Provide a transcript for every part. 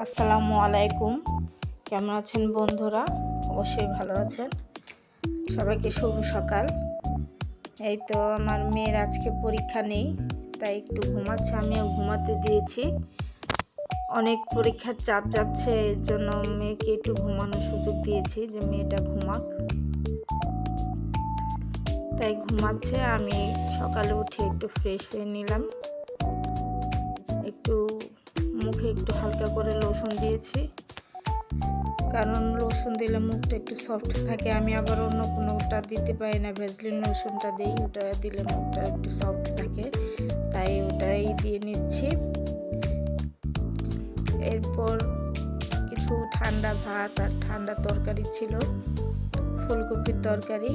আসসালামু আলাইকুম। কেমন আছেন বন্ধুরা? অবশ্যই ভালো আছেন। সবাইকে শুভ সকাল। এই তো আমার মেয়ের আজকে পরীক্ষা নেই, তাই একটু ঘুমাচ্ছে, আমিও ঘুমাতে দিয়েছি। অনেক পরীক্ষার চাপ যাচ্ছে, এর জন্য মেয়েকে একটু ঘুমানোর সুযোগ দিয়েছি যে মেয়েটা ঘুমাক। তাই ঘুমাচ্ছে। আমি সকালে উঠে একটু ফ্রেশ হয়ে নিলাম, একটু মুখে একটু হালকা করে লোশন দিয়েছি, কারণ লোশন দিলে মুখটা একটু সফট থাকে। আমি আবার অন্য কোনোটা দিতে পারি না, ভ্যাসলিন লোশনটা দিই, ওটা দিলে মুখটা একটু সফট থাকে, তাই ওটাই দিয়ে নিচ্ছি। এরপর কিছু ঠান্ডা ভাত আর ঠান্ডা তরকারি ছিল, ফুলকপির তরকারি,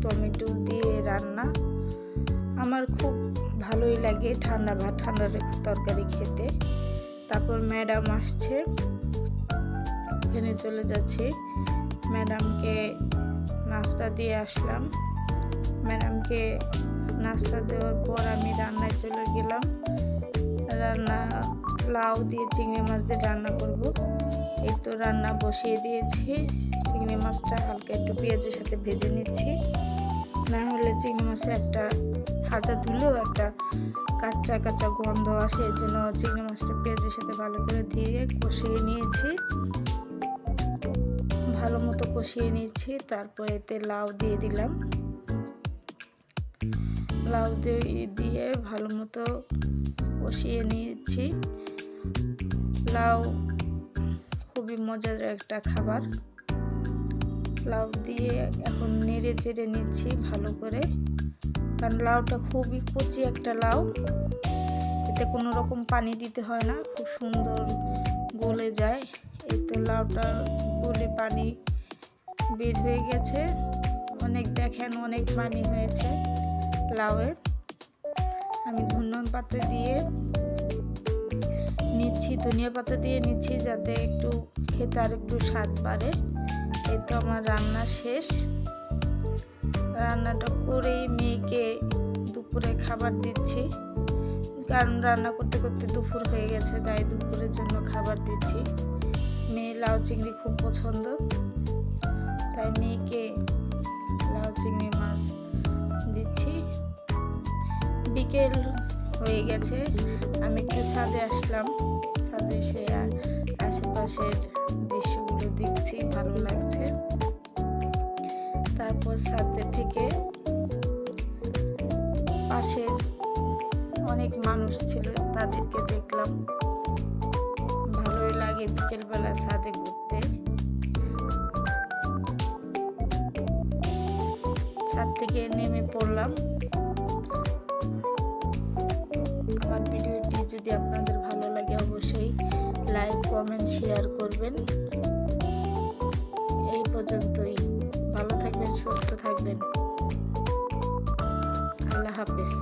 টমেটো দিয়ে রান্না। আমার খুব ভালোই লাগে ঠান্ডা ভাত, ঠান্ডা তরকারি খেতে। তারপর ম্যাডাম আসছে, ওখানে চলে যাচ্ছি। ম্যাডামকে নাস্তা দিয়ে আসলাম। ম্যাডামকে নাস্তা দেওয়ার পর আমি রান্নায় চলে গেলাম। রান্না লাউ দিয়ে চিংড়ি মাছ দিয়ে রান্না করব। এই তো রান্না বসিয়ে দিয়েছি। চিংড়ি মাছটা হালকা একটু পেঁয়াজের সাথে ভেজে নিচ্ছি, না হলে চিংড়ি মাছে একটা ভাজা ধুলেও একটা কাঁচা কাঁচা গন্ধ আসে। এর জন্য চিংড়ি মাছটা পেঁয়াজের সাথে ভালো করে দিয়ে কষিয়ে নিয়েছি, ভালো মতো কষিয়ে নিয়েছি। তারপর এতে লাউ দিয়ে দিলাম। লাউ দিয়ে ভালো মতো কষিয়ে নিয়েছি। লাউ খুবই মজার একটা খাবার। লাউ দিয়ে এখন নেড়ে চেড়ে নিচ্ছি ভালো করে, কারণ লাউটা খুবই কচি একটা লাউ, এতে কোনো রকম পানি দিতে হয় না, খুব সুন্দর গলে যায়। এই তো লাউটা গলে পানি বের হয়ে গেছে, অনেক পানি হয়েছে লাউয়ে। আমি ধনিয়া পাতা দিয়ে নিচ্ছি যাতে একটু খেতে আর একটু স্বাদ বাড়ে। এই তো আমার রান্না শেষ। রান্নাটা করেই মেয়েকে দুপুরে খাবার দিচ্ছি, কারণ রান্না করতে করতে দুপুর হয়ে গেছে, তাই দুপুরের জন্য খাবার দিচ্ছি। মেয়ে লাউ চিংড়ি খুব পছন্দ, তাই মেয়েকে লাউ চিংড়ি মাছ দিচ্ছি। বিকেল হয়ে গেছে, আমি একটু ছাদে আসলাম। ছাদে এসে আশেপাশের দৃশ্যগুলো দেখছি, ভালো লাগছে। তারপর ছাদে থেকে পাশে অনেক মানুষ ছিল, তাদেরকে দেখলাম। ভালোই লাগে বিকেলবেলা ছাদে ঘুরতে। ছাদ থেকে নেমে পড়লাম। আমার ভিডিওটি যদি আপনাদের ভালো লাগে অবশ্যই লাইক, কমেন্ট, শেয়ার করবেন। এই পর্যন্তই। ভালো থাকবেন, সুস্থ থাকবেন। আল্লাহ হাফেজ।